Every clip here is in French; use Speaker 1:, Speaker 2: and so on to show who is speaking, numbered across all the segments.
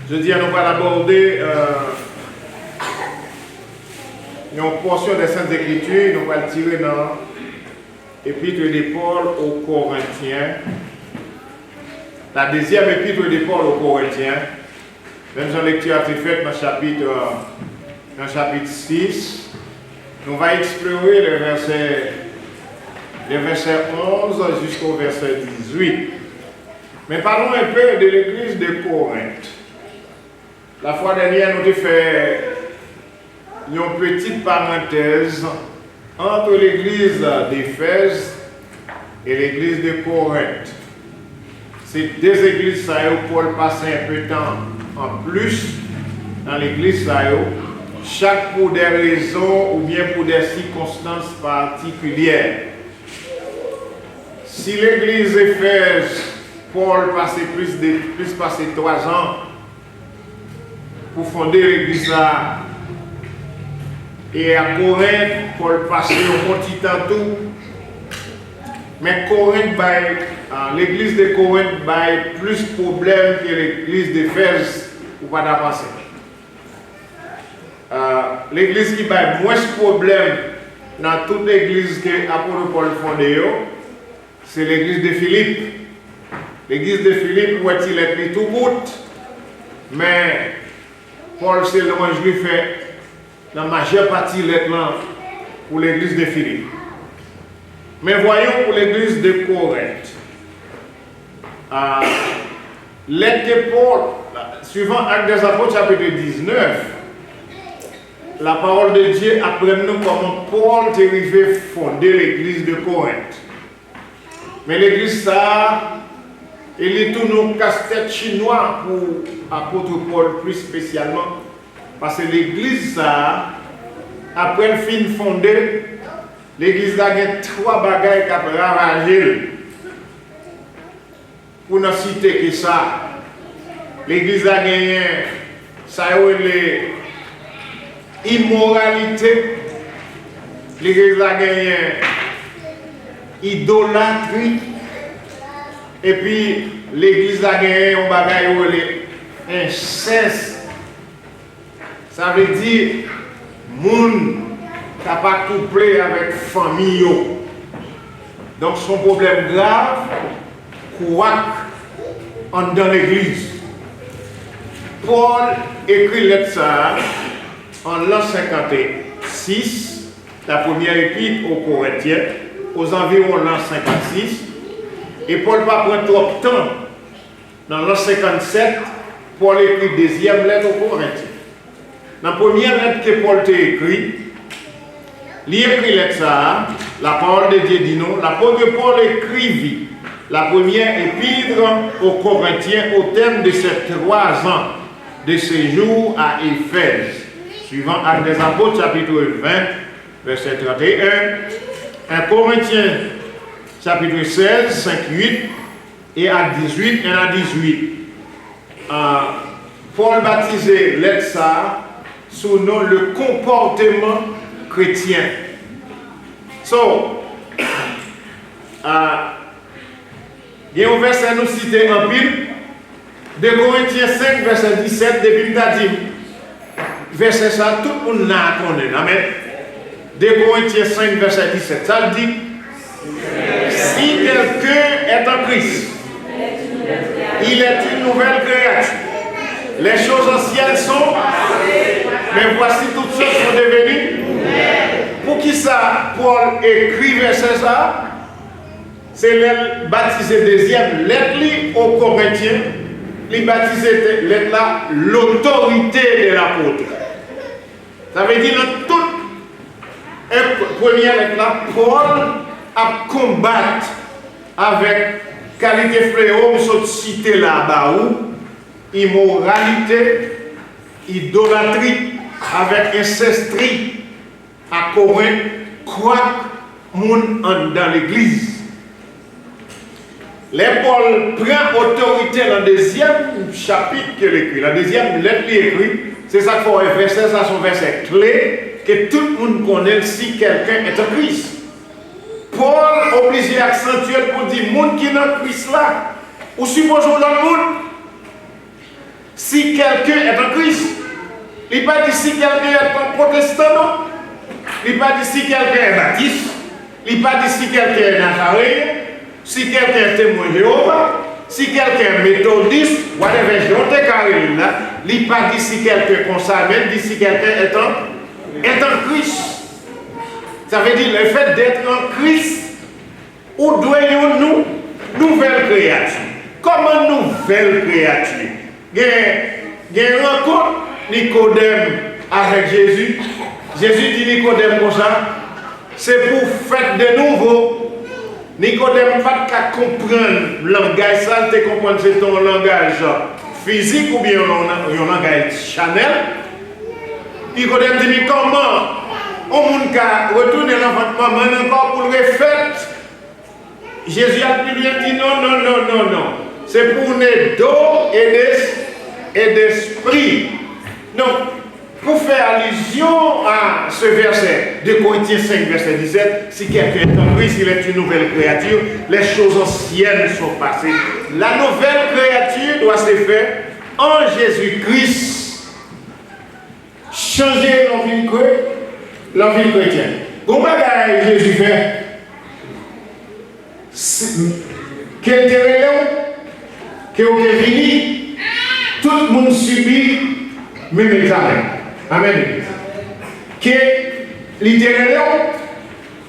Speaker 1: Je dis à nous allons aborder une portion des Saintes Écritures, nous allons tirer dans l'épître de Paul aux Corinthiens, la deuxième épître de Paul aux Corinthiens. Même si la lecture a été faite dans le chapitre 6, nous allons explorer le verset 11 jusqu'au verset 18. Mais parlons un peu de l'église de Corinthe. La fois dernière, nous avons fait une petite parenthèse entre l'église d'Éphèse et l'église de Corinthe. Ces deux églises, Paul passait un peu de temps en plus dans l'église, chaque pour des raisons ou bien pour des circonstances particulières. Si l'église d'Éphèse, Paul passait plus 3 ans pour fonder l'église là. Et à Corinthe, Paul passait un petit temps tout. Mais l'église de Corinthe a plus de problèmes que l'église d'Éphèse ou pas d'avancer. L'église qui a moins de problèmes dans toute l'église que l'apôtre Paul fondé, c'est l'église de Philippe. L'église de Philippe, où est-il écrit tout bout, mais Paul s'est loin de fait la majeure partie de lettres pour l'église de Philippe. Mais voyons pour l'église de Corinthe. Lettre de Paul, suivant Actes des Apôtres, chapitre 19, la parole de Dieu apprend nous comment Paul est arrivé à fonder l'église de Corinthe. Mais l'église ça, il est tout nos casse-tête chinois pour l'apôtre Paul plus spécialement. Parce que l'église ça, après le fin fondé, l'église a 3 bagailles qui ont ravagé. Pour ne citer que ça, l'église a gagné ça l'immoralité, l'église a gagné idolâtrie, et puis l'église a gagné un bagaille inceste. Ça veut dire moun n'a pas couplé avec famille. Donc son problème grave, quoi dans l'église. Paul écrit ça en l'an 56, la première épître aux Corinthiens, aux environs l'an 56. Et Paul va prendre trop de temps. Dans l'an 57, Paul écrit deuxième lettre aux Corinthiens. Dans la première lettre que Paul t'a écrit, il écrit lettre ça, la parole de Dieu dit non, l'apôtre Paul écrivit la première épître aux Corinthiens au terme de ces 3 ans de séjour à Éphèse, suivant Actes des Apôtres, chapitre 20, verset 31, 1 Corinthiens, chapitre 16, 5, 8, et Actes 18, 1 à 18. Paul baptisé lettre ça sous nom le comportement chrétien. Il y a un verset nous cité en Bible, 2 Corinthiens 5, verset 17, depuis nous a dit, verset ça, tout le monde l'a connaît. Amen. 2 Corinthiens 5, verset 17, ça dit, si quelqu'un est en Christ, il est une nouvelle créature. Les choses anciennes sont, mais voici toutes choses sont devenues. Pour qui ça, Paul écrit verset ça? C'est le baptisé deuxième lettre aux Corinthiens. Il baptisé lettre là l'autorité de l'apôtre. Ça veut dire dans toute première lettre là, Paul a combattu avec qualité fléau, nous cité là-bas où immoralité, idolâtrie, avec incestrie à Corinthe, quoi monde dans l'église. Les Paul prend autorité dans le deuxième chapitre qu'il écrit, la deuxième lettre qu'il écrit, c'est ça qu'il faut verser, ça son verset clé, que tout le monde connaît si quelqu'un est en Christ. Paul obligé accentuer pour dire, monde qui est dans Christ là, ou supposons dans le monde. Si si quelqu'un est en Christ. Il n'est pas dit si quelqu'un est un protestant, non. Il n'est pas dit si quelqu'un est baptiste. Il n'est pas dit si quelqu'un est nazaréen. Si quelqu'un est témoin de Jéhovah. Si quelqu'un est méthodiste. Whatever, je ne carré là. Il n'est pas dit si quelqu'un est consagré. Il dit si quelqu'un est en Christ. Ça veut dire le fait d'être en Christ. Où doyons-nous nouvelle créature? Comment nouvelle créature? Il y a une rencontre Nicodème avec Jésus. Jésus dit Nicodème comme ça. C'est pour faire de nouveau. Nicodème pas qu'à comprendre le langage, ça te comprendre c'est ton langage physique ou bien un langage Chanel. Nicodème dit mais comment on monde qu'à retourner l'enfant de maman encore pour le refaire? Jésus a plus bien dit non. C'est pour naître d'eau et d'esprit. Donc, pour faire allusion à ce verset de Corinthiens 5, verset 17, si quelqu'un est en Christ, il est une nouvelle créature, les choses anciennes sont passées. La nouvelle créature doit se faire en Jésus-Christ. Changer l'envie chrétienne. Comment Jésus fait? Quel terrain que vous avez fini, tout le monde subit le même examen. Amen. Que littéralement,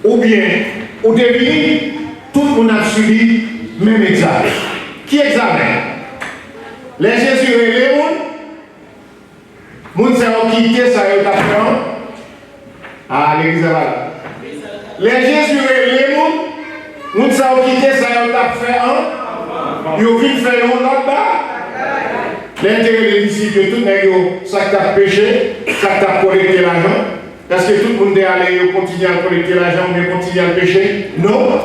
Speaker 1: ou bien, au début, tout le monde a subi le même examen. Qui examen? Les Jésus et les gens, ont quitté ça et ah, l'église là. Les Jésus et les gens, nous avons quitté ça et fait ils ont vite faire un autre bas. L'intérêt des disciples, tout le monde, ça t'a péché, ça t'a collecté l'argent. Est-ce que tout le monde est allé continuer à collecter l'argent ou bien continuer à pécher? Non.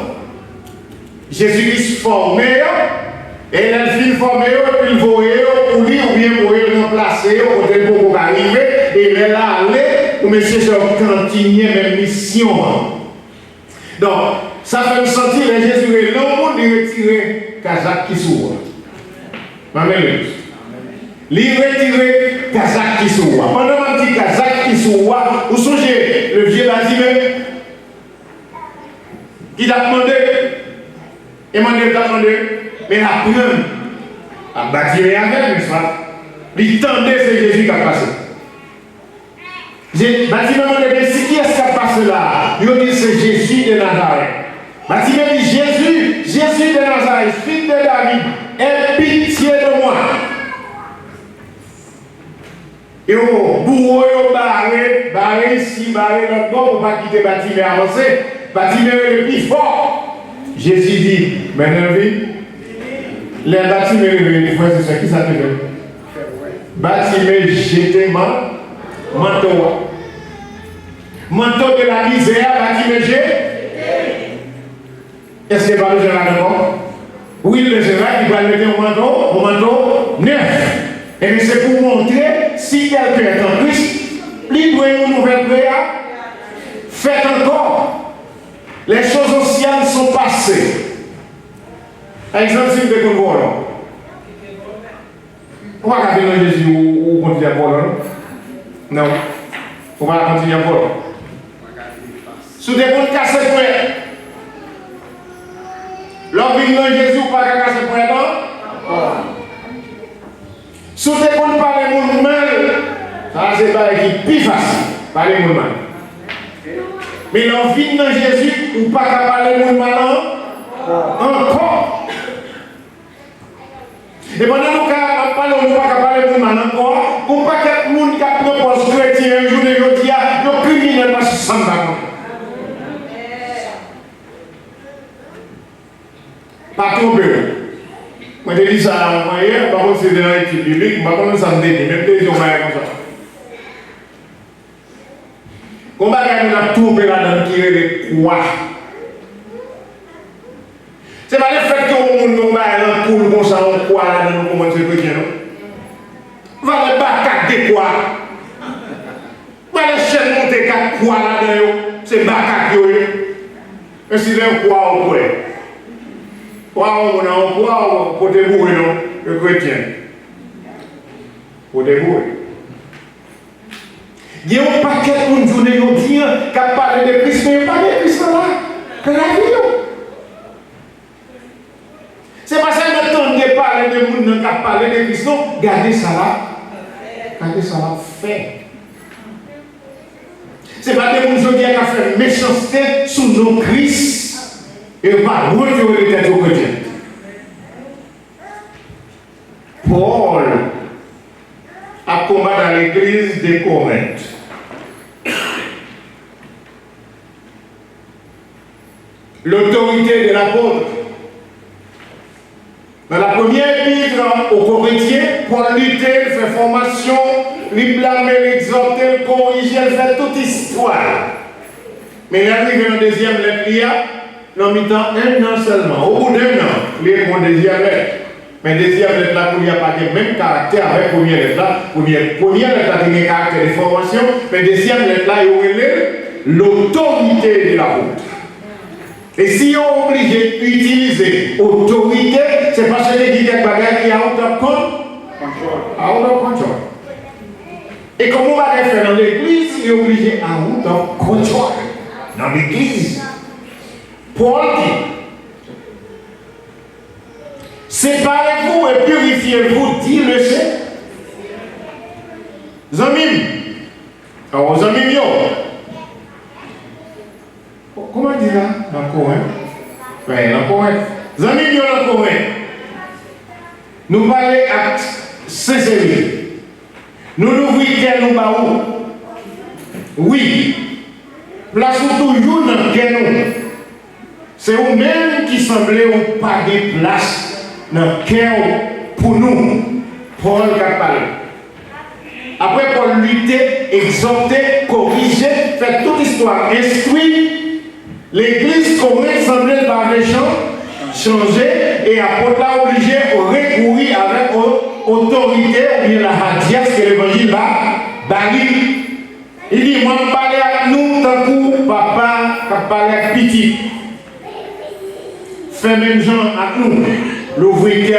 Speaker 1: Jésus-Christ formé, et il a fini formé, et puis il voyait pour lui ou bien pour le remplacer, au côté pour arriver, et il est là allé, pour monsieur se continuer même mission. Donc, ça fait me sentir les Jésus et l'homme de retirer Kazak qui s'ouvre. Amen. Il retire Kazak qui s'ouvre. Pendant un petit Kazak qui s'ouvre, vous songez le vieux Basimé qui a demandé, mais après, à Basimé avec, n'est-ce pas? Il tendait, c'est Jésus qui a passé. Basimé m'a demandé, si qui est-ce qui a passé là? Il dit, c'est Jésus de Nazareth. Basimé dit, Jésus de Nazareth, fils de David, aie pitié de moi. Et au bourreau, barré ici, barré l'autre bord pour ne pas quitter Batimé avancer. Batimé est le plus fort. Jésus dit, maintenant, les Batimé est frère, c'est ça qui s'appelle. Batimé jeté manteau. Manteau de la misère, Batimé jeté. Est-ce que pas le général d'accord? Oui, le général, il va mettre un manteau neuf. Et c'est pour montrer, si quelqu'un est en Christ, il doit une nouvelle prière. Faites encore. Les choses anciennes sont passées. Exemple, si vous êtes volant. On va garder dans Jésus ou continuer à voler? Non. On va continuer à voler. Si vous êtes cassé le point, l'envie de Jésus, pas casser le point, non? Si vous êtes parler de mon mal, ça c'est pas qui plus facile. Parler de mon mal. Mais l'envie de Jésus, ou pas parler de mon mal encore. Et pendant que nous parlons, nous pas parler de mon mal encore, pour pas que le monde qui a proposé chrétien un jour de aujourd'hui, il y a criminel parce que ça ne va pas. Pas tromper. Moi, je dis ça hier, par contre, c'est dans l'étude biblique, par contre, ça me dit, même des hommes comme ça. Comment on a trompé là-dedans qui est le quoi? C'est pas le fait que on nous met un poule comme ça, on croit là-dedans, comment c'est chrétien, non? Va le bacac de quoi? Va le chaîne monter qu'à quoi là-dedans, c'est bacac yo. Et si c'est quoi au point? Quoi on a un poids pour te mourir, le chrétien. Pour dévouer. Il y a un paquet de journée qui a parlé de Christ, mais il n'y a pas de Christ là. Que la vie. C'est pas ça que temps de parler de monde qui a parlé de Christ, non. Gardez ça là. Gardez ça là, fait. C'est pas des gens qui ont fait méchanceté sous nos Christ et pas retirer les têtes aux chrétiens. Paul a combattu dans l'église de Corinthe. L'autorité de l'apôtre. Dans la première épître aux Corinthiens, Paul luttait, fait formation, lui blâmer, l'exhorter, corriger, fait toute histoire. Mais il arrive dans la deuxième lettre, l'on mit en 1 an seulement. Au bout d'1 an, il est mon deuxième lettre. Mais deuxième lettre là, il n'y a pas le même caractère avec première lettre là. Première lettre là, il y a un caractère de formation, mais deuxième lettre là, il y a l'autorité de l'apôtre. Et si on est obligé d'utiliser autorité, c'est parce que les gens qui ont out of control. Et comme on va le faire dans l'église, il est obligé à out of control. Dans l'église. Paul dit, séparez-vous et purifiez-vous, dit le Seigneur. Zamim. Alors, Zamim, yo. Comment on dit là? Dans le Coran. Oui, dans le Coran. Zamim, yo, dans le Coran. Nous parlons acte Saint-Série. Nous nous voyons nous baou. Oui. Place où toujours dans le c'est vous-même qui semblez ou pas de place dans le cœur pour nous. Paul a parlé. Après, Paul luttait, exhortait, corrigeait, fait toute histoire, instruit. L'église Corinthe semblait par les gens changer et apôtre a obligé de recourir avec autorité ou bien la radiesse que l'évangile va bannir. Il dit, moi, je parle avec nous, tant que papa, qui parle avec petit. Fait même gens à nous, l'ouvrier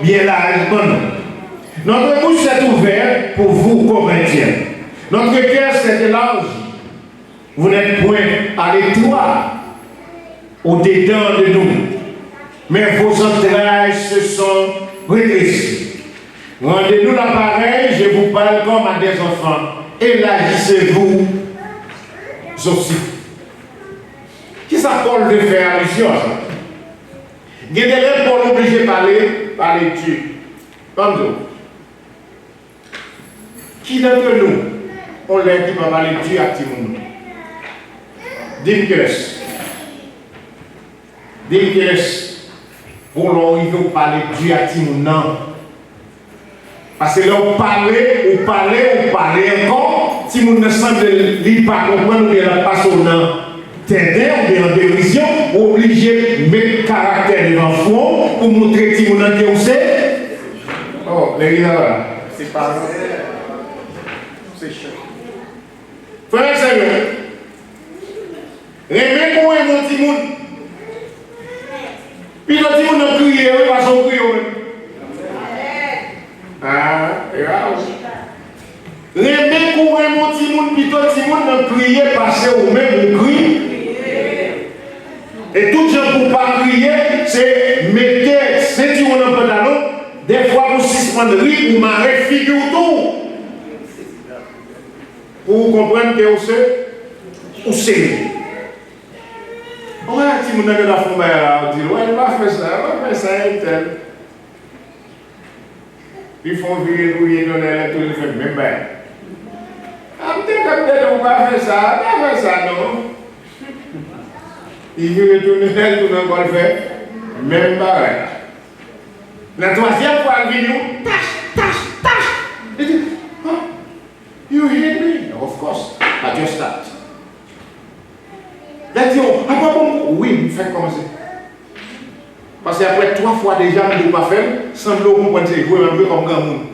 Speaker 1: bien large pour nous. Notre bouche s'est ouverte pour vous, Corinthiens. Notre cœur s'est élargi. Vous n'êtes point à l'étroit, au-dedans de nous. Mais vos entrailles se sont rétrécies. Rendez-nous l'appareil, je vous parle comme à des enfants. Élargissez-vous aussi. Qui ça Paul veut faire allusion à ça? Il y a des élèves pour l'obliger de parler de Dieu. Comme nous. Qui d'entre nous, on l'a dit pour parler de Dieu à Timoun? Dis-moi, pour l'on parler de Dieu à Timoun, non. Parce que là, on parlait encore, Timoun ne semble pas comprendre, ou bien passe au nom. T'aider ou bien en dérision, obligé de mettre caractère devant le fond pour montrer que mon entier où c'est. Oh, les gars là, c'est pas ça. C'est chaud. Frère Seigneur, remets pour mon petit monde. Puis le petit monde a crié, il va s'en crier. Ah, et là aussi. Remets pour mon petit monde, puis le petit monde a crié, parce que vous-même vous criez. Et tout gens pour ne pas crier, c'est mettre ceinture dans le pantalon, des fois pour suspendre rire ou marrer figure tout. Pour vous comprendre que vous c'est. Ouais, si vous avez la femme, on dit, ouais, il va faire ça, et tel. Ils font virer pour y donner tout le fait, même bien. Ah, peut-être qu'on va faire ça, non? Il veut retourner, tout le monde le fait, même pareil. La troisième fois, il vient, tâche. Il dit, oh, you hear me? Of course, I just start. Il dit, oh, ah bon, oui, il fait comme ça. Parce qu'après 3 fois déjà, il ne pas faire, sans le comprendre, c'est jouer un peu comme grand monde.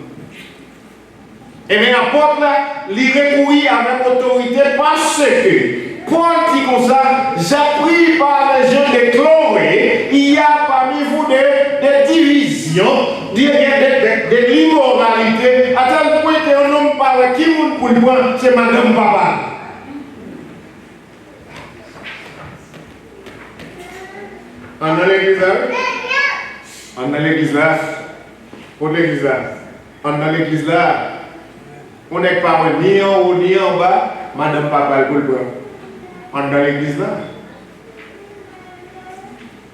Speaker 1: Et bien, l'apôtre là, il recourit avec autorité parce que Paul dit comme ça, j'appris par les gens de Chloé, il y a parmi vous des divisions, de l'immoralité, à tel qui est pour lui, c'est madame papa. On a l'église là? On a l'église là? Pour l'église là? On a l'église là? On n'est pas ni en haut ni en bas, madame papa pour le bois. On a l'église là?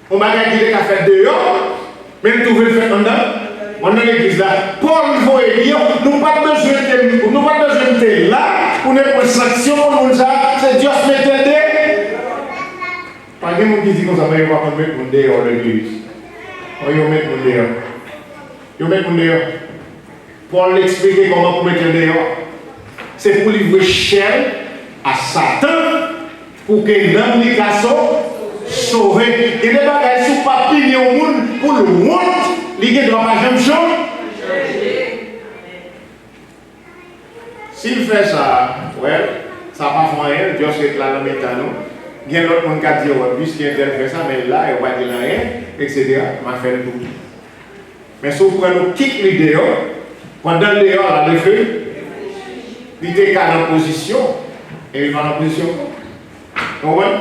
Speaker 1: On va gagner des cafés dehors, mais nous trouvons le fait en dedans. On a l'église là. Paul veut dire, nous pas besoin de là, pour une sanction, pour nous c'est Dieu qui met des. Pas de monde qui dit qu'on va mettre mon dehors l'église. On va mettre mon dehors. Ils mettent mon dehors. Paul explique comment pour mettre dehors. C'est pour livrer cher à Satan pour que l'homme les garçons sauvé. Et les bagages sur papier au monde pour le monde, il ne doit pas jamais changer. S'il fait ça, ouais, ça ne va pas faire rien, Dieu se là dans le métano. Il y a l'autre monde qui a dit, puisqu'il fait ça, mais là, il ne va pas dire rien, etc. On va faire le tout. Mais si vous prenez le kick les dehors, pendant le dehors, le feu, il était en position, et il va en position. Vous comprenez?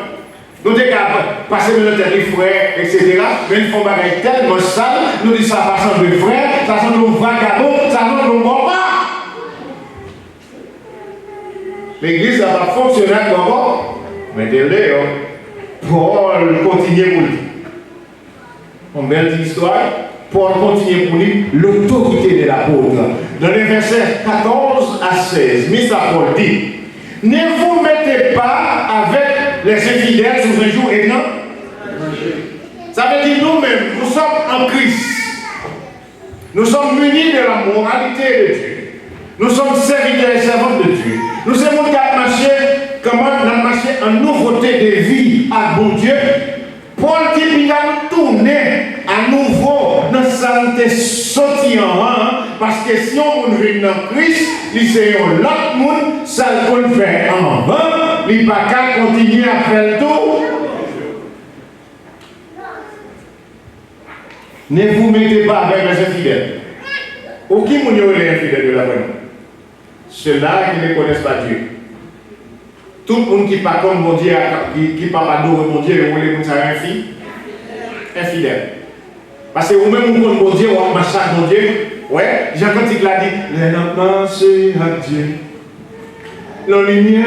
Speaker 1: Nous sommes capables de passer le temps des frères, etc. Mais ils font des bagages tellement sales, nous disons ça passe de frères, ça sent nos vagabonds, ça sent nos morts. L'église n'a pas fonctionné comment? Mais d'ailleurs, Paul continue pour lui. On belle histoire, Paul continue pour lui l'autorité de l'apôtre. Dans les versets 14 à 16, Mr. Paul dit, ne vous mettez pas avec les infidèles sous un jour et non. Ça veut dire nous-mêmes, nous sommes en Christ. Nous sommes munis de la moralité de Dieu. Nous sommes serviteurs et servantes de Dieu. Nous sommes marcher, comment nous marcher en nouveauté de vie à bon Dieu. Paul dit qu'il a nous tourner à nouveau dans sa santé sortie en rang, parce que si on vient dans Christ, il c'est l'autre monde, ça qu'on fait en vain, il ne va pas continuer à faire le tour. Ne vous mettez pas avec les infidèles. Aucun monde n'est infidèle de la bonne. Ceux-là qui ne connaissent pas Dieu. Tout le monde qui parle comme mon Dieu, qui parle à nous, mon Dieu, vous voulez que ça infidèle. Parce que vous-même, vous connaissez mon Dieu, vous massacrez mon Dieu. Ouais, Jean Cantique l'a dit. Les enfants, c'est à Dieu. La lumière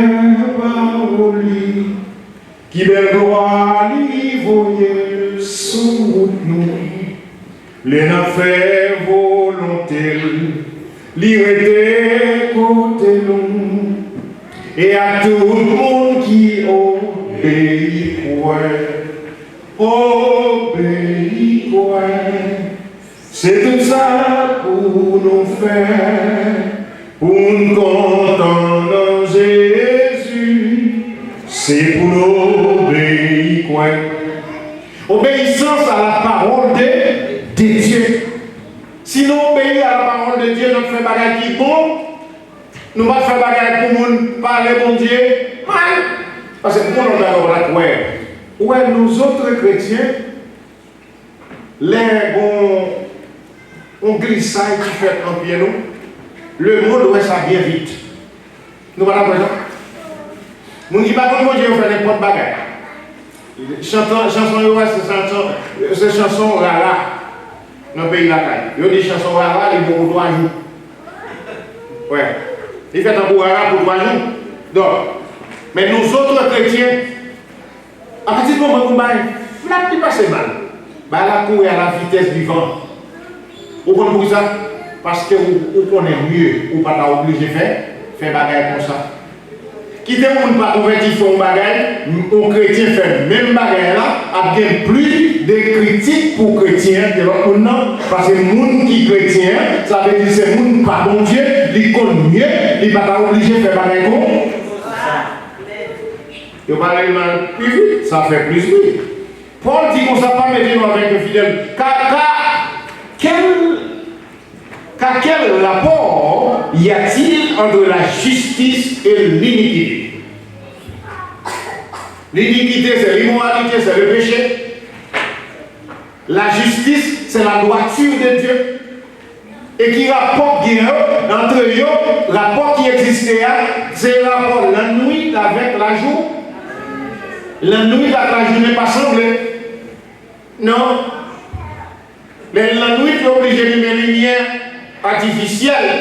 Speaker 1: par lui, qui belle gloire, lui voyait sous nous. Les affaires volonté, l'irrité côté nous. Et à tout le monde qui obéit, obéit, c'est tout ça pour nous faire, pour nous contenter Jésus, c'est pour nous obéir, obéissance à la parole de Dieu. Si nous obéissons à la parole de Dieu, nous faisons bagage qui bon. Nous ne faisons pas bagage pour nous parler bon Dieu. Mal. Parce que pour nous d'accord là, ouais, nous autres chrétiens, les on glissade qui fait en pied nous, le monde ouais ça bien vite. Nous voilà présent. Nous ne disons pas comment Dieu fait n'importe bagage. Chanson ouais, c'est chanson rara dans le pays là. Il y a des chansons rara, ils vont 3 jours. Ouais. Il fait un bourrara pour 3 jours. Donc, mais nous autres chrétiens, à petit moment, vous m'avez la qui passe mal. Bah, la cour est à la vitesse du vent. Vous comprenez pour ça? Parce que vous connaissez mieux, ou pas obligé de faire bagaille comme ça. Qui ne peut pas convertir son bagaille, aux chrétiens fait même bagaille là, a bien plus de critiques pour chrétiens que l'autre non. Parce que les gens qui sont chrétiens, ça veut dire que c'est les gens pas bon Dieu, ils connaissent mieux, ils ne sont pas obligés de faire bagaille comme ça. Ils parlent mal plus vite, ça fait plus vite. Paul dit qu'on ne s'est pas mettre avec le fidèle. Quel rapport y a-t-il entre la justice et l'iniquité? L'iniquité, c'est l'immoralité, c'est le péché. La justice, c'est la droiture de Dieu. Et qui rapporte entre eux, rapport qui existait, c'est le rapport la nuit avec la jour. La nuit avec la journée pas semblé. Non. La nuit est obligée de mettre une lumière artificielle.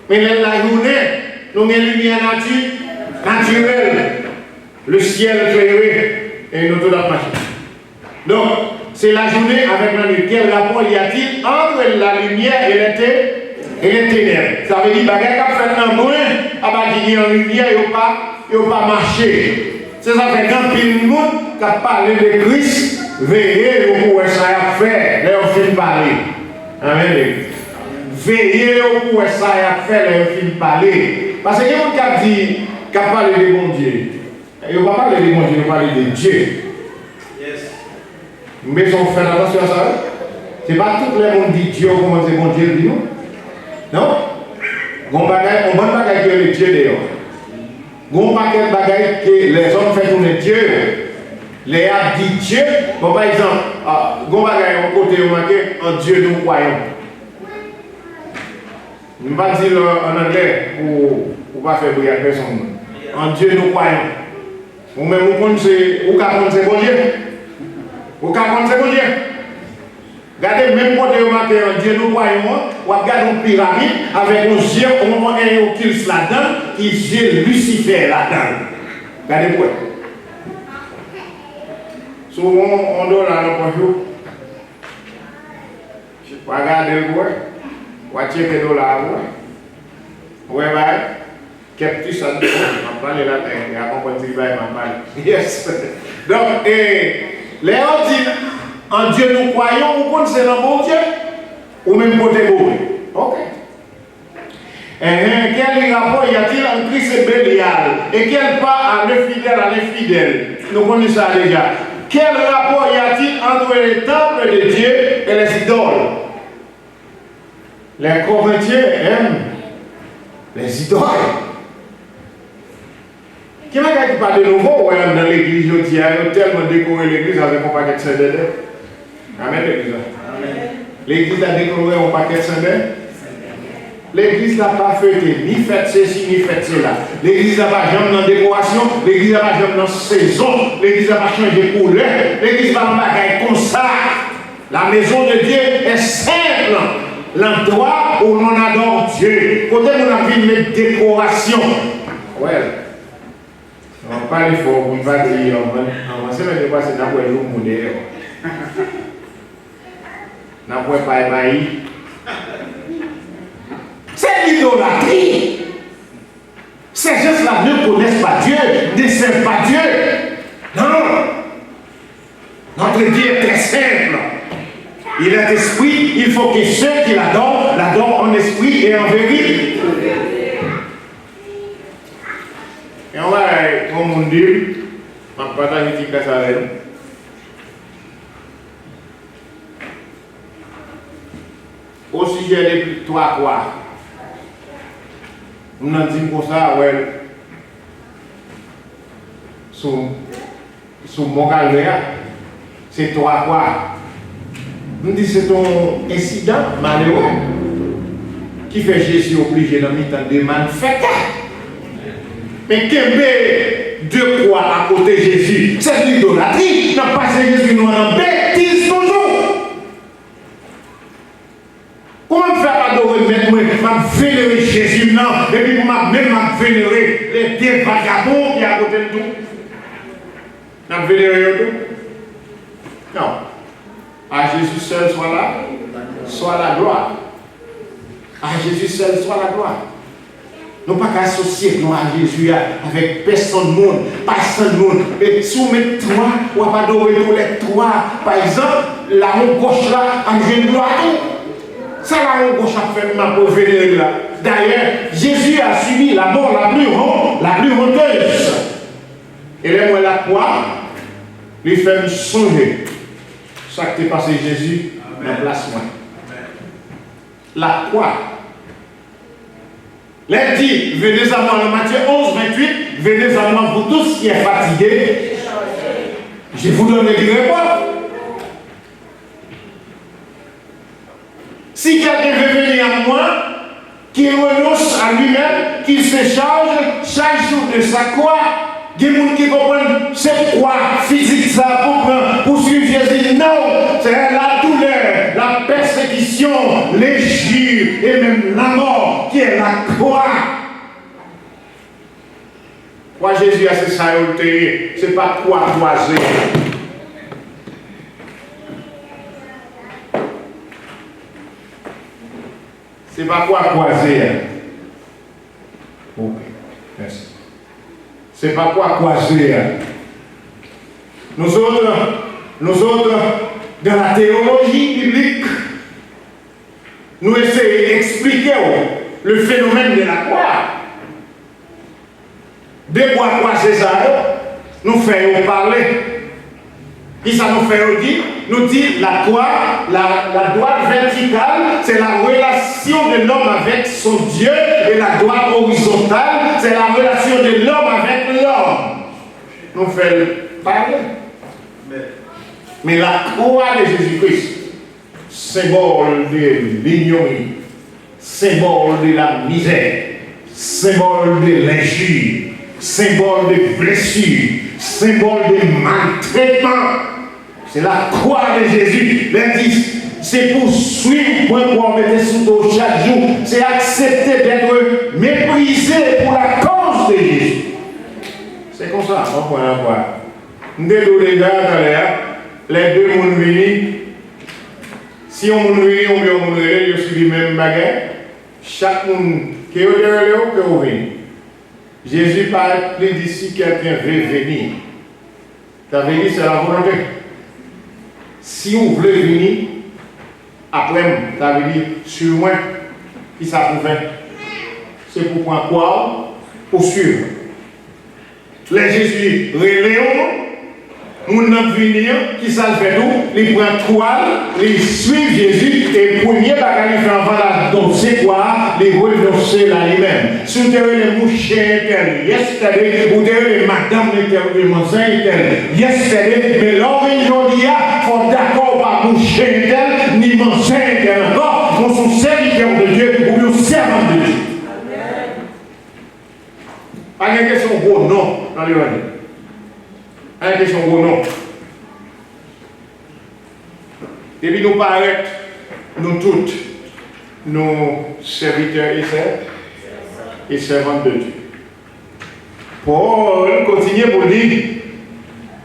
Speaker 1: Mais la journée, nous mettons une lumière naturelle. Le ciel éclairé et nous tout marché. Donc, c'est la journée avec la nuit. Quel rapport y a-t-il entre la lumière et les ténèbres? Ça veut dire que les gens qui fait un moins, qui ont lumière, ils n'ont pas marché. C'est ça fait grand pile de monde qui a parlé de Christ, veillez au pour ça a fait, là on finit de parler. Amen. Veillez au pour ça a fait, là on finit de parler. Parce que les gens qui a parlé de bon Dieu, ils ne parlent pas de bon Dieu, ils parlent de Dieu. Mais on fait attention à ça. Ce n'est pas tout le monde dit Dieu, comment c'est bon Dieu dit nous. Non? On va pas que le Dieu d'ailleurs. On va pas que les hommes font tourner Dieu. Les a dit Dieu. Bon, par exemple, on va pas côté en Dieu nous croyons. Je ne vais pas dire en anglais pour ne pas faire briller personne. En Dieu nous croyons. Ou même vous connaissez bon Dieu. Vous connaissez bon Dieu. Regardez, même quand vous marquez en Dieu, nous voyons, vous regardez une pyramide avec un yeux, au moment où il y a un Christ là-dedans, qui est Lucifer là-dedans. Regardez quoi. Souvent, on doit là dans le jour. Regardez le bois. Vous checkez le là. Vous voyez, quel petit ça de on parle là, et à comprendre ce qu'il va parler. Yes. Donc, les gens disent, en Dieu nous croyons, vous connaissez le bon Dieu, ou même côté mauvais. Ok. Quel rapport y a-t-il entre Christ et Bélial? Et quel part à l'infidèle à l'infidèle? Nous connaissons ça déjà. Quel rapport y a-t-il entre les temples de Dieu et les idoles? Les Corinthiens aiment les idoles. Qui m'a dit pas de nouveau dans l'église, il y a tellement décoré l'église avec un paquet de cendres. Amen l'église. L'église a décoré un paquet de cendres. L'église n'a pas fait ni fait ceci, ni fait cela. L'église n'a pas jamais dans décoration, l'église n'a pas jamais dans saison, l'église n'a pas changé de couleur, l'église n'a pas bagaille comme ça. La maison de Dieu est simple. L'endroit où l'on adore Dieu. Côté où on a vu une décoration. Ouais. On parle fort, on va dire, on va se mettre pas c'est dans le monde. N'a pas ébahi. C'est l'idolâtrie. Ces gens-là ne connaissent pas Dieu, ne savent pas Dieu. Non. Notre Dieu est très simple. Il est esprit, il faut que ceux qui l'adorent en esprit et en vérité. Et on va, comme on dit, on va partager un petit ça avec nous. Au sujet des trois quoi, on a dit comme ça, ouais, sous mon calvaire, c'est trois quoi. On dit c'est un incident malheureux qui fait Jésus obligé dans le temps de manifester. Mais qu'il y ait deux croix à côté de Jésus, c'est l'idolâtrie. Non pas Jésus nous en bêtise toujours. Comment faire adorer maintenant, vénérer Jésus, non, et puis même vénérer les deux vagabonds qui sont à côté de nous. Nous vénérer tout? Non. À Jésus seul soit la gloire. À Jésus seul soit la gloire. Nous ne pouvons pas associer à Jésus avec personne du monde, personne du monde. Mais soumettre toi, ou pas adorer tous les trois. Par exemple, la main gauche là, en Jésus gloire. Ça la main gauche a fait ma pour vénérer là. D'ailleurs, Jésus a subi la mort la plus honteuse. Et là, moi, la croix, lui fait me songer. Ça qui est passé Jésus, en place moi. La croix. L'un dit, venez à moi, Matthieu 11, 28, venez à moi, vous tous qui êtes fatigués, je vous donne du repos. Si quelqu'un qui renonce à lui-même, qui se charge chaque jour de sa croix. Il y a des gens qui comprennent cette croix physique, ça, pour suivre Jésus. Non, c'est la douleur, la persécution, l'injure et même la mort qui est la croix. Croix Jésus a c'est ça, c'est pas croix croisée. C'est pas quoi croiser. Ok, merci. C'est pas quoi croiser. Nous autres, dans la théologie biblique, nous essayons d'expliquer le phénomène de la croix. Des bois croisés, ça, nous faisons parler. Et ça nous fait dire, nous dit la croix, la droite verticale, c'est la relation de l'homme avec son Dieu, et la droite horizontale, c'est la relation de l'homme avec l'homme. Nous faisons parler. Mais la croix de Jésus-Christ, symbole de l'ignominie, symbole de la misère, symbole de l'injure, symbole de blessure, symbole de maltraitement. C'est la croix de Jésus. L'indice, c'est pour suivre point pour mettre sous dos chaque jour. C'est accepter d'être méprisé pour la cause de Jésus. C'est comme ça, on peut en voir. Nous avons les gars, les deux mondes venus. Si on monde venu, on vient monde venu, je suis le même baguette. Chaque monde qui est au dehors, que vous venez. Jésus parle plus d'ici quelqu'un veut venir. Ça veut dire c'est la volonté. Si on veut venir, après, ça veut dire sur moi, qui ça pour faire. C'est pour prendre quoi? Pour suivre. Les Jésus reléons, mon nom venir, qui ça fait tout, ils prennent toile, ils suivent Jésus, et premier bagage il fait avant la danse, c'est quoi? Les renoncer là lui-même. Si vous avez les mouches internes, yesterday, vous avez les madames les mansins internes, yesterday, mais l'homme aujourd'hui, il faut d'accord pas mouche interne, ni mansins internes encore, nous sommes serviteurs de Dieu, ou nous servants de Dieu. Pas de question gros non dans l'évangile. Pas de question gros non. Et puis nous paraît, nous toutes, nos serviteurs et servantes de Dieu. Paul continue pour dire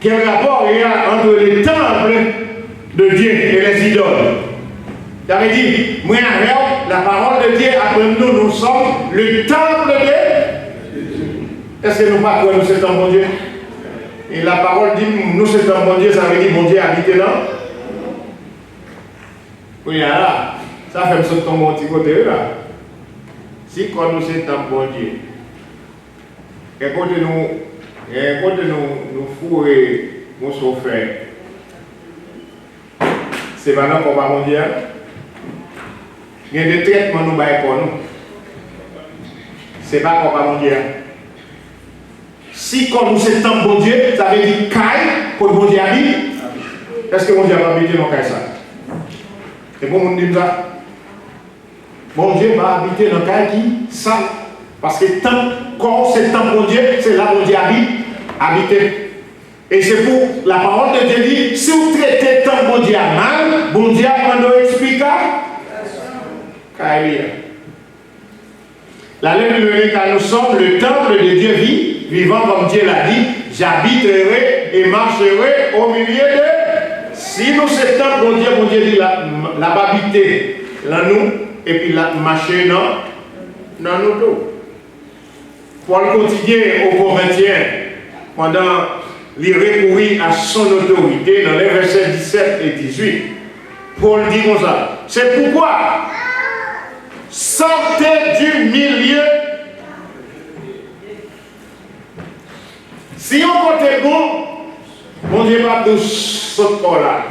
Speaker 1: quel rapport il y a entre les temples de Dieu et les idoles. Il avait dit, moi avec la parole de Dieu, après nous sommes le temple de Dieu. Est-ce que nous ne pas quoi nous c'est un bon Dieu? Et la parole dit, nous c'est un bon Dieu, ça veut dire mon Dieu habite là. Oui, là, ça fait me sauter mon petit côté là. Si quand nous c'est un bon Dieu, et quand nous fourrer mon chauffeur, c'est maintenant qu'on va mon Dieu. Il y a des traitements nous baillons pour nous. C'est pas qu'on va mon Dieu. Si quand nous c'est un bon Dieu, ça veut dire caille pour le bon Dieu habite. Est-ce que mon Dieu va habiter dans caille ça? C'est bon, on dit ça. Mon Dieu va habiter dans caille qui ça. Parce que tant quand c'est un bon Dieu, c'est là où mon Dieu habite, habiter. Et c'est pour la parole de Dieu dit, si vous traitez tant bon Dieu mal, bon Dieu va nous expliquer. Caille. La lettre de car nous sommes le temple de Dieu vivant comme Dieu l'a dit, j'habiterai et marcherai au milieu de. Si nous c'est temple, mon Dieu dit la habiter là nous, et puis la marcher dans nous tous. Paul continue au Corinthiens, pendant il recourir à son autorité dans les versets 17 et 18. Paul dit comme ça, c'est pourquoi sortez du milieu. Si on côté bon, mon Dieu va nous sauter par là.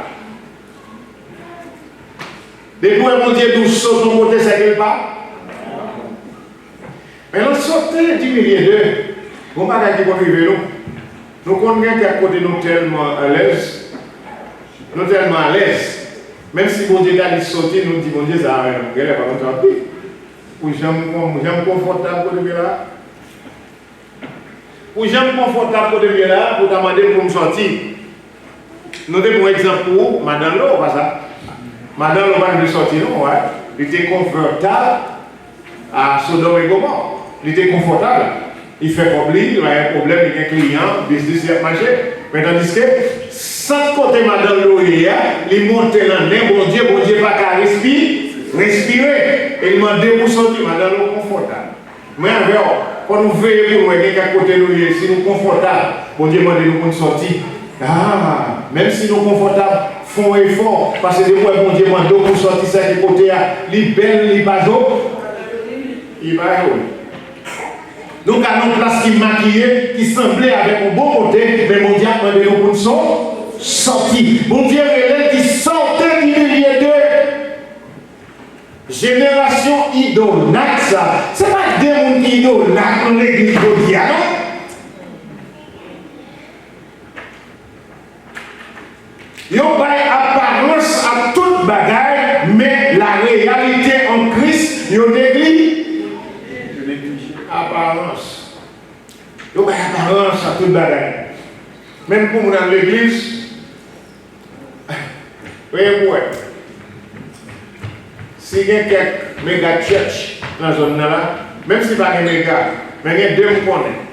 Speaker 1: Depuis mon Dieu nous saute mon côté, c'est quelque part. Mais nous sortez du milieu d'eux. Bon, pas qui va vivre nous. Nous connaissons qu'à côté nous tellement à l'aise. Nous tellement à l'aise. Même si mon Dieu a dit sauter, nous dit mon Dieu, ça a rien. Il n'est pas content. Pour j'aime confortable pour là. Pour j'aime confortable pour là, pour demander pour me sortir. Nous avons un exemple pour Madame Lo, pas ça. Madame Lo va nous sortir, non, ouais. Il était confortable à Sodome et Gomorrhe. Il était confortable. Il fait comme lui, il a un problème, il a un client, business, il a marché. Mais tandis que, sans côté Madame Lo, il monte dans le bon Dieu pas qu'à respirer. Et il m'a dit pour sortir, Madame Lo, confortable. Mais quand nous veillons pour nous, quelqu'un côté nous, si nous confortables, bon Dieu m'a dit nous pour sortir. Ah, même si nous confortables, font effort, parce que des fois, bon Dieu m'a dit pour sortir ça de côté, il belle, il pas d'eau, il va nous avons une place qui maquillée, qui semblait avec un bon côté, mais mon Dieu a demandé nous pour sortir. Mon Dieu est qui sortait du milieu de génération idolâtre, ça. Ce n'est pas des gens qui idolâtrent dans l'église de Dieu. Ils ont apparence à toute bagaille, mais la réalité en Christ, ils ont négligé. Apparence. Il y a apparence à toute bagaille. Même pour nous dans l'église, voyez-vous, si il y a quelques méga church dans la zone là, même si ce n'est pas un méga, mais il y a deux connaissent.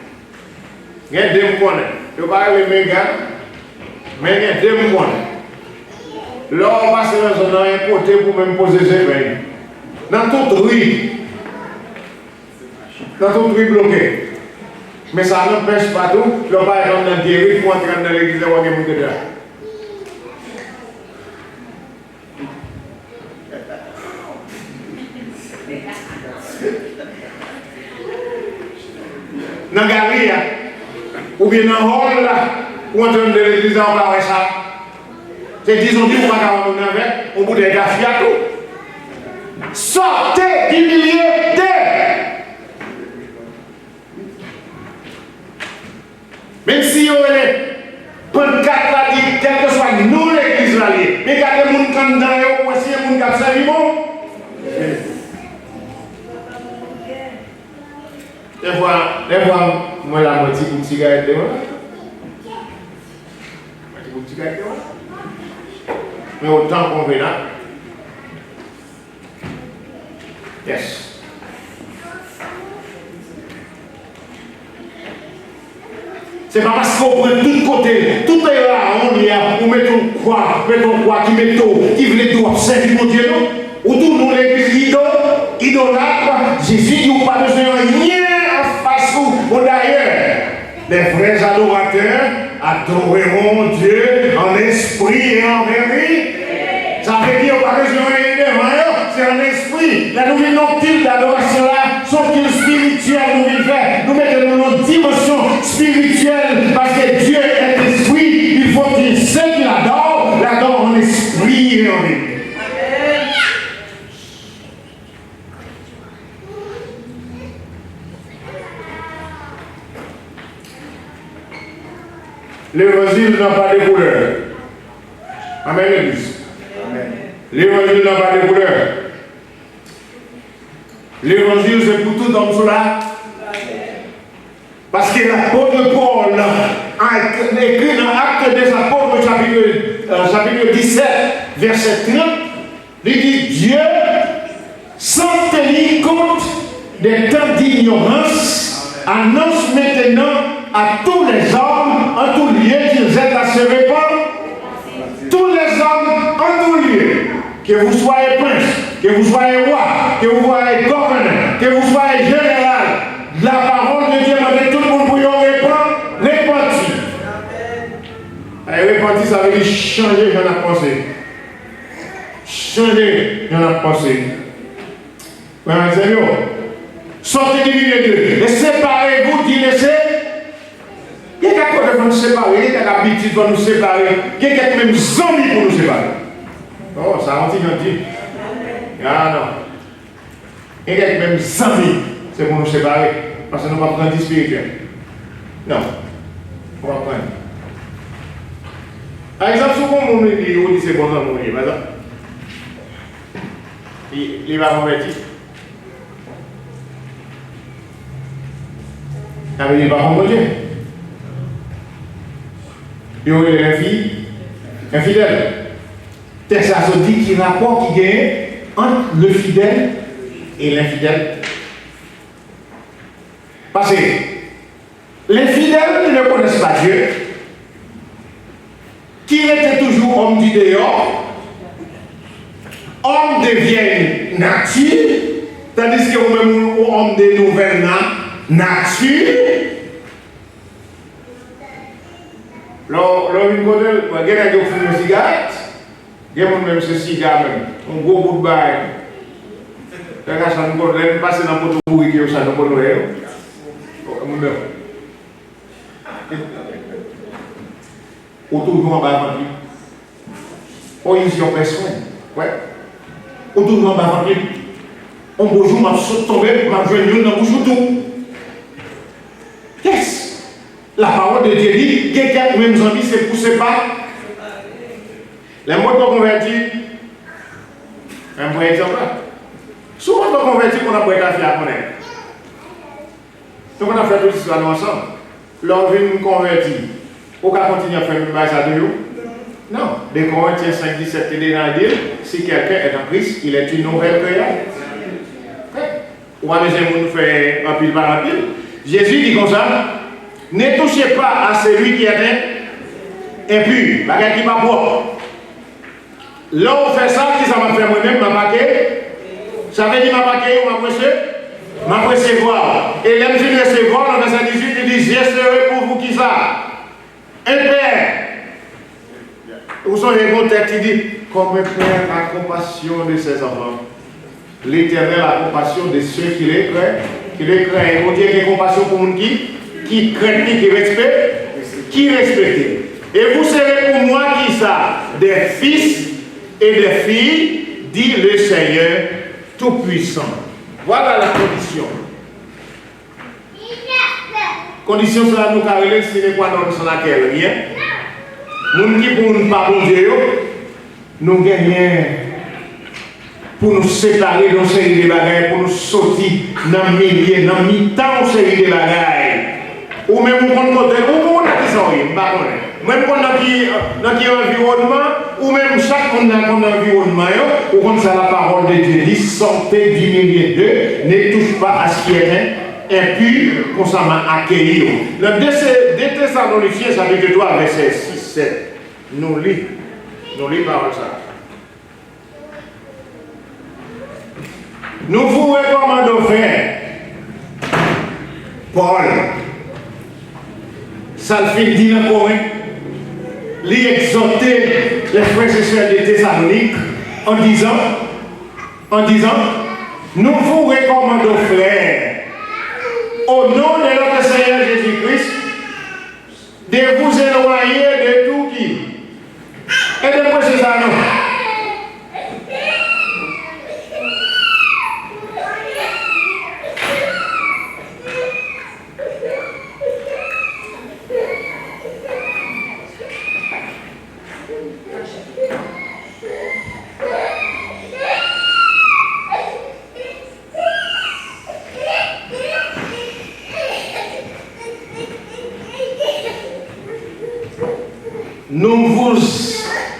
Speaker 1: Il y a deux connaissent. Il n'y a pas de méga, mais il y a deux connaissent. Là, on passe dans la zone là, un côté pour même poser ses veilles. Dans toute rue. Dans toute rue bloquée. Mais ça n'empêche pas tout. Le pas être dans des rues pour entrer dans l'église de Ouagamou de là. Dans la galerie, ou bien dans le hall, ou en train de l'église, on va voir ça. C'est 10 ans qu'on va avoir avec, on bout de gaffe à tout. Sortez du milieu d'eux. Même si on est pancarte là, dit, quel que soit nous l'église là, mais quand les gens sont dans eux, ou si les gens qui savent, bon. Des fois, moi, la moitié pour cigarette de moi. Moitié pour cigarette de moi. Mais autant convenant. Yes. C'est pas parce qu'on prend tout côté, tout est là, on y a, on met ton croix qui met tout, qui veut tout observer mon Dieu, non? Ou tout nous l'église idolâtre, Jésus dit ou pas besoin de rien en face ou d'ailleurs. Les vrais adorateurs adoreront Dieu en esprit et en vérité. Ça veut dire qu'on n'a pas besoin de rien devant, c'est en esprit. La nouvelle nocturne d'adoration là, sont qu'ils spirituels nous vivons faire. Nous mettons dans nos dimensions spirituelles parce que Dieu est esprit. Il faut que ceux qui l'adorent en esprit et en vérité. L'évangile n'a pas de couleur. Amen, l'église. L'évangile n'a pas de couleur. L'évangile, c'est pour tout homme cela. Parce que l'apôtre Paul a écrit dans l'Acte des Apôtres, chapitre 17, verset 30, il dit Dieu, sans tenir compte des temps d'ignorance, annonce maintenant à tous les hommes en tout lieu qu'ils aient à se répandre. Tous les hommes en tout lieu, que vous soyez prince, que vous soyez roi, que vous soyez gouverneur, que vous soyez général, la parole de Dieu m'a dit tout le monde pour y répondre, répenti. Répenti, ça veut dire changer, j'en ai pensé. Changer, j'en ai pensé. Oui, Seigneur. Sortez du milieu d'eux. Et séparez-vous, dit laissez. Il y a quelqu'un qui va nous séparer, il y a quelqu'un qui va nous séparer, il y a quelqu'un même zombie pour nous séparer. Oh, ça rentre gentil. Ah non. Il y a quelqu'un même zombie, c'est pour nous séparer. Parce que nous ne pouvons pas prendre spirituel. Non. On va prendre. Par exemple, souvent, on dit que c'est bon dans le monde, par exemple. Il va convertir. Ça veut dire pas comprendre Dieu. Il y aurait les filles infidèles. Texte ça dit qu'il y a un rapport qui gagne entre le fidèle et l'infidèle. Parce que les fidèles qui ne connaissent pas Dieu, qui étaient toujours hommes du dehors, hommes de vieille nature, tandis que vous-même, hommes de nouvelle nature. Lorsque vous avez une cigarette, vous avez même ce cigare, un gros bout de bail. Quand vous avez passé dans le pot de ça ne peut pas. Autour en bas de lui. Oh, ils ont personne. Ouais. Autour en bas de lui. On bonjour, m'a sauté tomber, m'a venu dans le bouche tout. Yes. La parole de Dieu dit, quelqu'un même amis, c'est poussé par. Les mots de convertis. Un bon exemple. Souvent, on convertit qu'on a pris la fille à connaître. Donc, on a fait toute l'histoire ensemble. L'on vient nous convertir. On va continuer à faire une base à deux. Non. Des Corinthiens 5, 17 et des dire, si quelqu'un est en Christ, il est une nouvelle créature. On va déjà nous faire un pile par un pile. Jésus dit comme ça, ne touchez pas à celui qui est impur, bagage qui m'a propre. Là, on fait ça, qui ça m'a fait moi-même, m'a marqué. Ça veut dire m'a marqué ou m'a recevoir. Et l'aime fin recevoir, dans verset 18, il dit, je serai pour vous qui ça. Un père. Vous savez le contexte, il dit, comme un père a compassion de ses enfants. L'Éternel a compassion de ceux qui les craignent. On dit qu'il y a compassion pour les gens qui craignent, qui respectent. Et vous serez pour moi qui ça, des fils et des filles, dit le Seigneur Tout-Puissant. Voilà la condition. Condition, c'est la nous carrer, si n'est pas dans laquelle rien. Nous qui pour nous pas bon Dieu, nous gagnons pour nous séparer dans série de bagailles, pour nous sortir dans le milieu, dans le mi-temps série de bagailles. Ou même on compte côté, ou on a qui sont même quand on a qui environnement, ou même chaque monde dans l'environnement, ou comme ça la parole de Dieu dit, sortez du milieu d'eux, ne touche pas à ce qui est impur, comme ça m'a accueilli. Le 2 Thessaloniciens, chapitre 3, verset 6, 7, nous lisons parole ça. Nous vous recommandons, frère, Paul, ça le fait dire encore, lui exhorter les frères et sœurs de Thessalonique en disant, nous vous recommandons, frère, au nom de notre Seigneur Jésus-Christ, de vous éloigner de tout qui. Et de quoi c'est ça, non?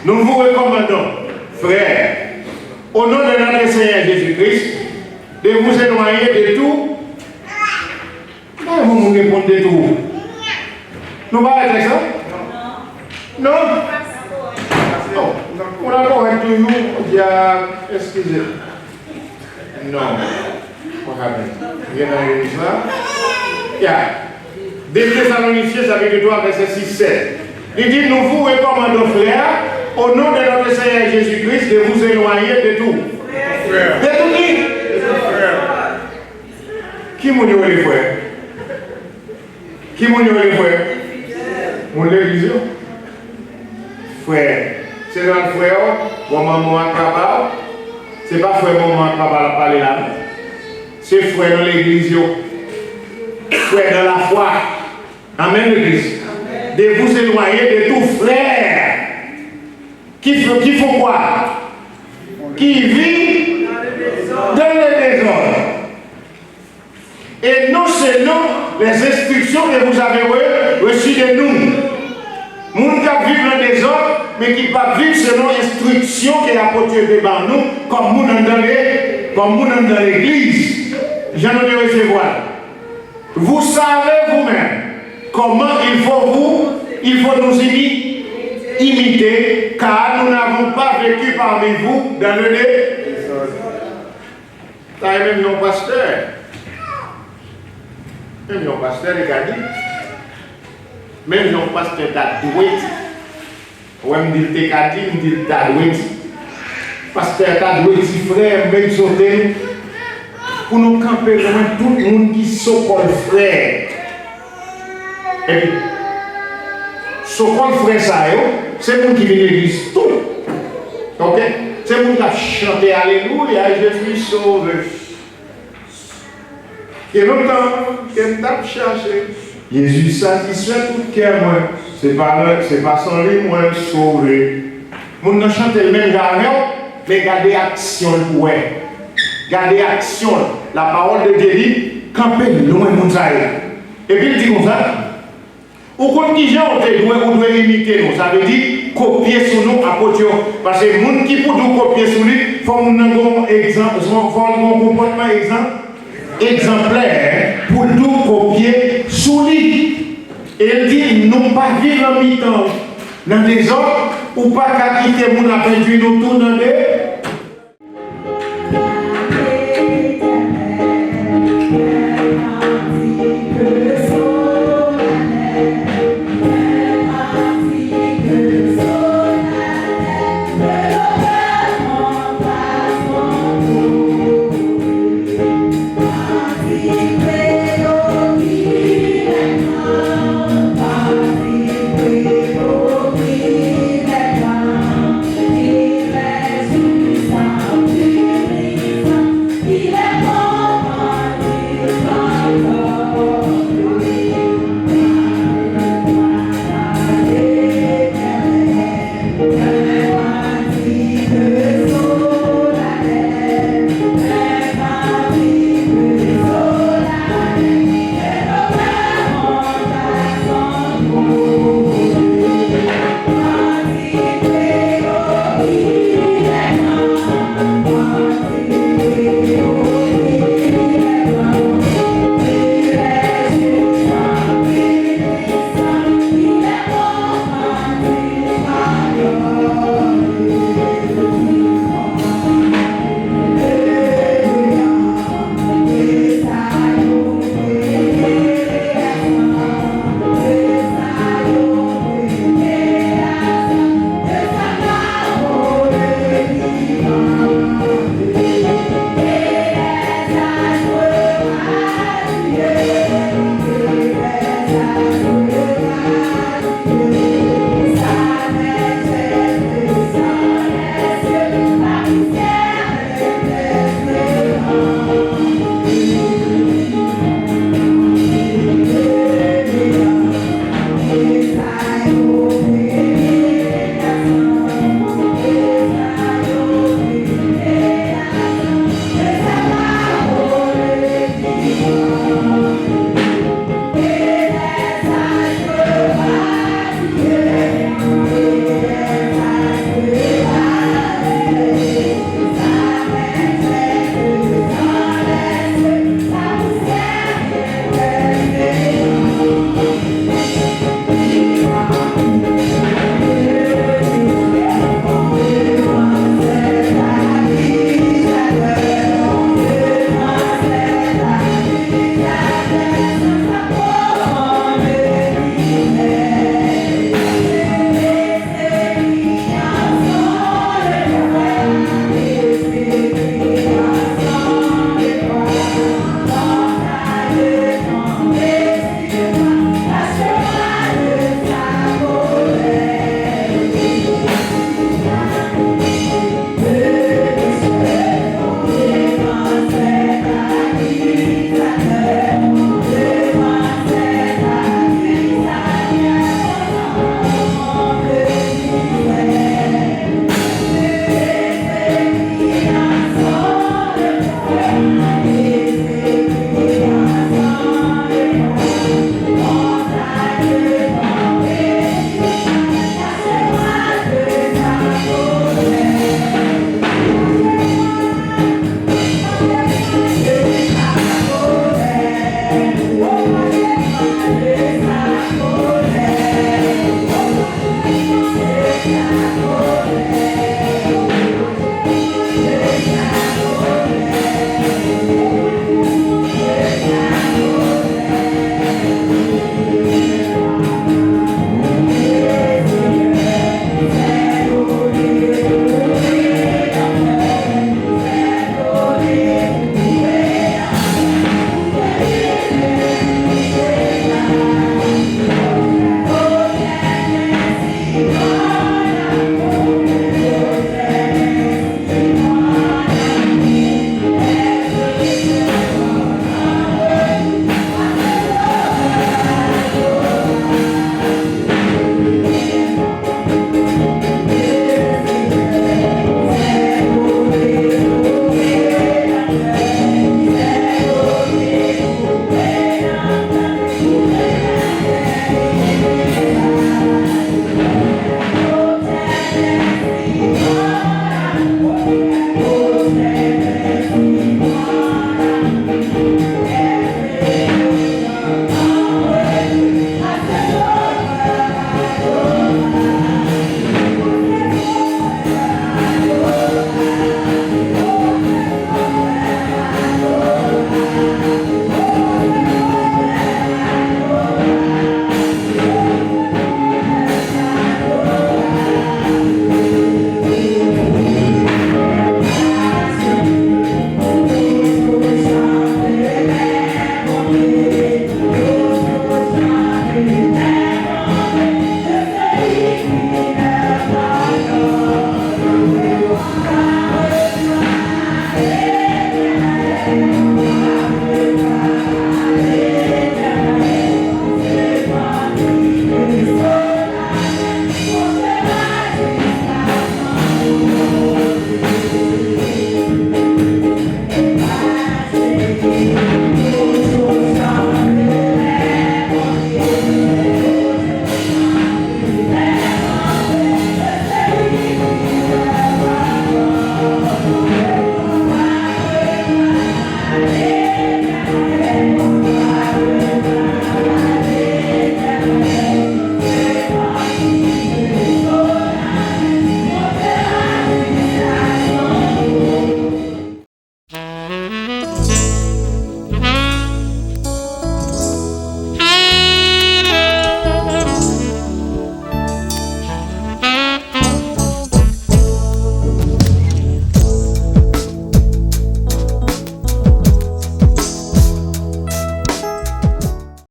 Speaker 1: Nous vous recommandons, frères, au nom de notre Seigneur Jésus-Christ, de vous éloigner de tout. Pourquoi vous me répondez de tout? Nous pas avec ça? Non. Non. On a encore toujours dit, excusez. Non. Viens dans ça. 2 Thessaloniciens, chapitre 3, verset 6-7. Il dit, nous vous recommandons, frères, au nom de notre Seigneur Jésus-Christ, de vous éloigner de tout. De tout qui? Qui m'a dit les frères? Qui m'a dit les frères? Mon l'église. Frère. C'est notre frère, mon maman capable. Ce n'est pas frère, maman capable de parler là. C'est frère dans l'église. Frère dans la foi. Amen, l'église. De vous éloigner de tout frère qui font quoi? Qui vit dans le désordre. Et non seulement les instructions que vous avez reçues de nous. Moun qui vivent dans le désordre, mais qui ne pas vivre selon l'instruction que l'apôtre de nous, comme moun dans l'église. J'en ai recevoir. Vous savez vous-même comment il faut nous imiter, car nous n'avons pas vécu parmi vous dans le désordre. Ça est même un pasteur. Même un pasteur, regardez. Même un pasteur d'adoué. Ouais, me dit te kadi, me dit d'adoué. Pasteur d'adoué, frère, même sauter. Pour nous camper vraiment tout le monde qui s'oppose frère. Et puis, s'oppose frère ça, c'est le monde qui vient de l'église tout. Ok? C'est le monde qui a chanté Alléluia, Jésus sauve. Et longtemps, qu'elle t'a cherché. Jésus satisfait tout cœur, moi. C'est pas sans lui, moi, sauvé. Mon n'a chanté le même gagnant, mais gardez action, ouais. Gardez action. La parole de Dieu dit, campez loin de mon zaï. Et puis il dit comme ça, ou quand qui gens on doit imiter nous, ça veut dire copier sur nous apôtres. Parce que les gens qui pour nous copier sur lui, il faut un exemple, il faut un comportement exemplaire pour nous copier sur lui. Et il dit, non pas vivre en mi-temps dans des ordres, ou pas qu'à quitter mon appel du nous tout dans des